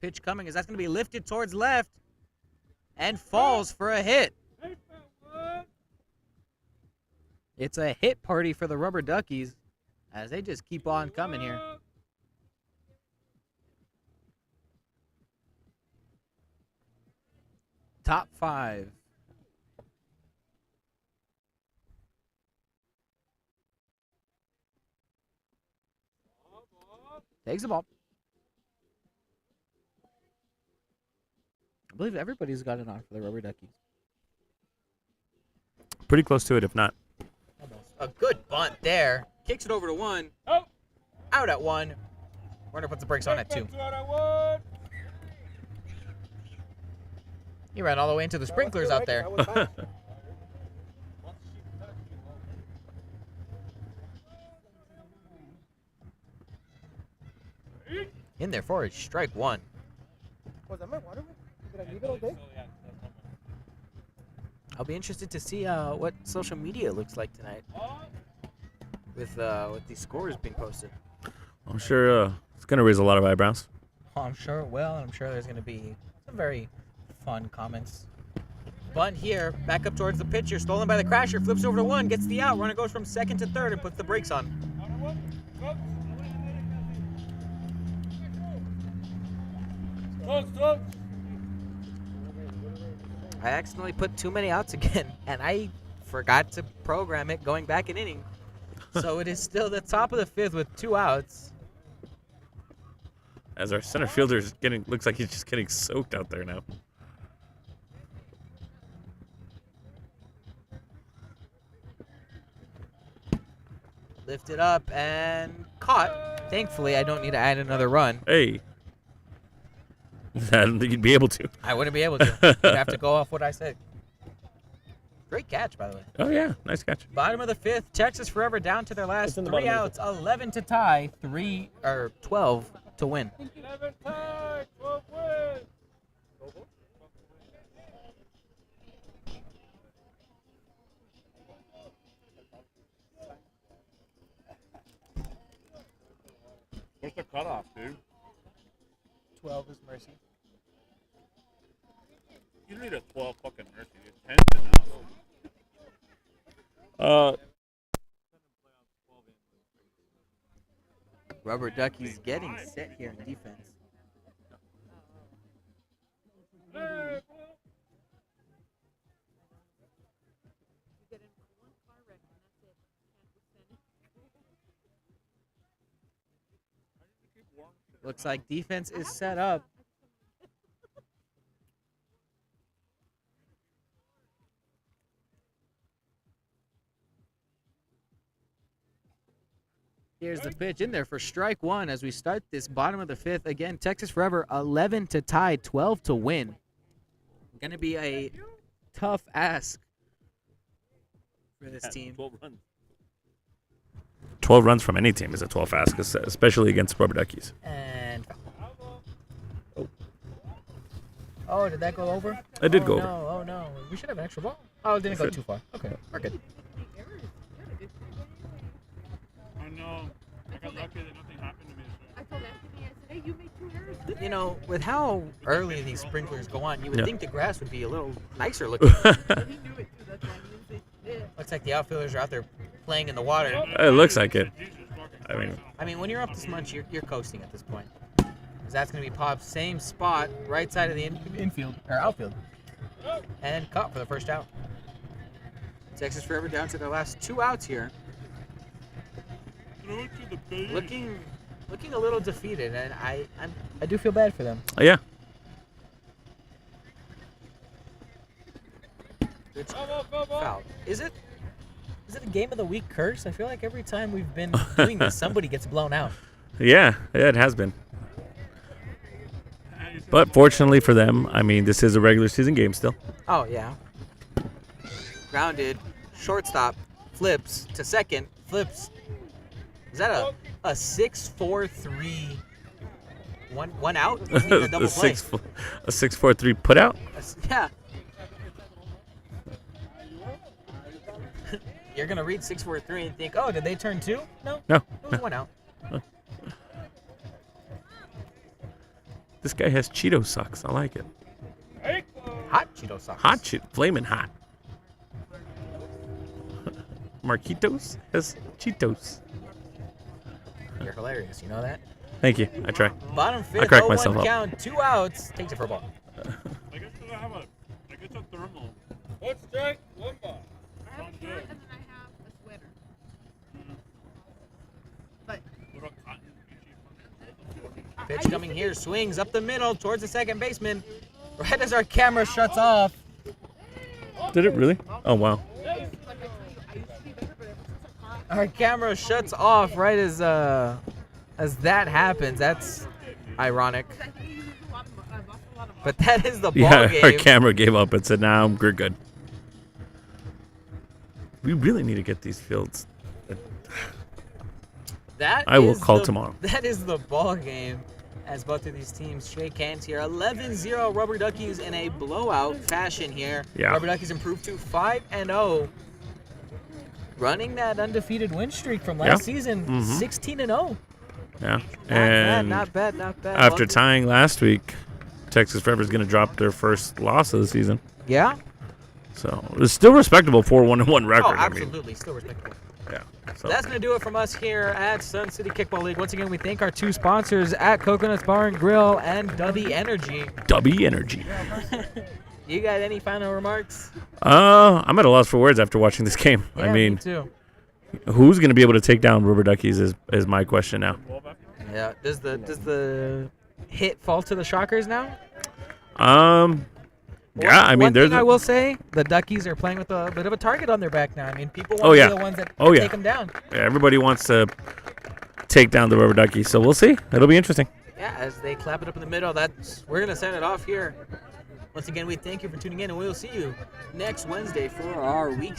Pitch coming as that's going to be lifted towards left and falls for a hit. It's a hit party for the Rubber Duckies as they just keep on coming here. Top 5. Takes the ball. I believe everybody's got it on for the Rubber Duckies. Pretty close to it, if not. A good bunt there. Kicks it over to 1. Oh. Out at 1. Runner puts the brakes on at 2. He ran all the way into the sprinklers out there. In there for it, strike 1. Was that my water? Did I leave it all day? I'll be interested to see what social media looks like tonight with these scores being posted. I'm sure it's going to raise a lot of eyebrows. Oh, I'm sure it will, and I'm sure there's going to be Some very fun comments. Bunt here, back up towards the pitcher, stolen by the Crasher, flips over to one, gets the out. Runner goes from second to third and puts the brakes on. I accidentally put too many outs again, and I forgot to program it going back an inning. So it is still the top of the fifth with 2 outs. As our center fielder is looks like he's just getting soaked out there now. Lifted up and caught. Thankfully, I don't need to add another run. Hey. I don't think you'd be able to. I wouldn't be able to. I'd have to go off what I said. Great catch, by the way. Oh, yeah. Nice catch. Bottom of the fifth. Texas Forever down to their last 3 outs. 11 to tie. 12 to win. 11 tie, 12 wins. What's the cutoff, dude? 12 is mercy. You don't need a 12 fucking mercy. It's 10 enough. Rubber Duckies getting set here in defense. Looks like defense is set up. Here's the pitch in there for strike one as we start this bottom of the fifth. Again, Texas Forever 11 to tie, 12 to win. Going to be a tough ask for this team. 12 runs. 12 runs from any team is a 12 ask, especially against Rubber Duckies. And oh, did that go over? It did go over. Oh no, we should have an extra ball. Oh, it didn't go too far. Okay, we're good. I know. I got lucky that nothing happened to me. I told Anthony, I said, hey, you made 2 errors. You know, with how early these sprinklers go on, you would Yeah. think the grass would be a little nicer looking. He knew it too, that's why he didn't say shit. Looks like the outfielders are out there playing in the water. It looks like it. I mean, when you're up this much, you're coasting at this point. Because that's going to be Pop's same spot, right side of the infield, or outfield. And caught for the first out. Texas Forever down to their last 2 outs here. Looking a little defeated, and I do feel bad for them. Yeah. It's foul. Is it a game of the week curse? I feel like every time we've been doing this, somebody gets blown out. Yeah, it has been. But fortunately for them, I mean, this is a regular season game still. Oh, yeah. Grounded, shortstop, flips to second, flips. Is that a 6-4-3 one out? Doesn't need a double play. A 6-4-3 put out? Yeah. You're going to read 6-4-3 and think, oh, did they turn 2? No. No. It was 1 out. This guy has Cheeto socks. I like it. Hot Cheeto socks. Hot shit. Flaming hot. Marquitos has Cheetos. You're hilarious. You know that? Thank you. I try. Bottom fifth, I crack 0-1 myself up. count, 2 outs. Takes it for a ball. I guess a thermal. 1 strike, 1 ball. I have a shirt and then I have a sweater. But Pitch coming here, swings up the middle towards the second baseman. Right as our camera shuts off. Did it really? Oh, wow. Our camera shuts off right as that happens. That's ironic. But that is the ball Yeah, game. our camera gave up and said, nah, we're good. We really need to get these fields. I will call tomorrow. That is the ball game as both of these teams shake hands here. 11-0 Rubber Duckies in a blowout fashion here. Yeah. Rubber Duckies improved to 5-0. Running that undefeated win streak from last season, 16-0. Yeah. Not bad. After tying last week, Texas Forever is going to drop their first loss of the season. Yeah. So it's still respectable 4-1-1 record. Oh, I mean, absolutely. Still respectable. yeah. So That's going to do it from us here at Sun City Kickball League. Once again, we thank our two sponsors at Coconuts Bar and Grill and Dubby Energy. Dubby Energy. You got any final remarks? I'm at a loss for words after watching this game. Yeah, I mean, me too. who's going to be able to take down Rubber Duckies is my question now. Yeah. Does the hit fall to the Shockers now? Yeah, I mean, one there's thing I will say, the Duckies are playing with a bit of a target on their back now. I mean, people want Oh, to yeah. be the ones that Oh, yeah. take them down. everybody wants to take down the Rubber Duckies, so we'll see. It'll be interesting. Yeah, as they clap it up in the middle, we're gonna send it off here. Once again, we thank you for tuning in, and we will see you next Wednesday for our Week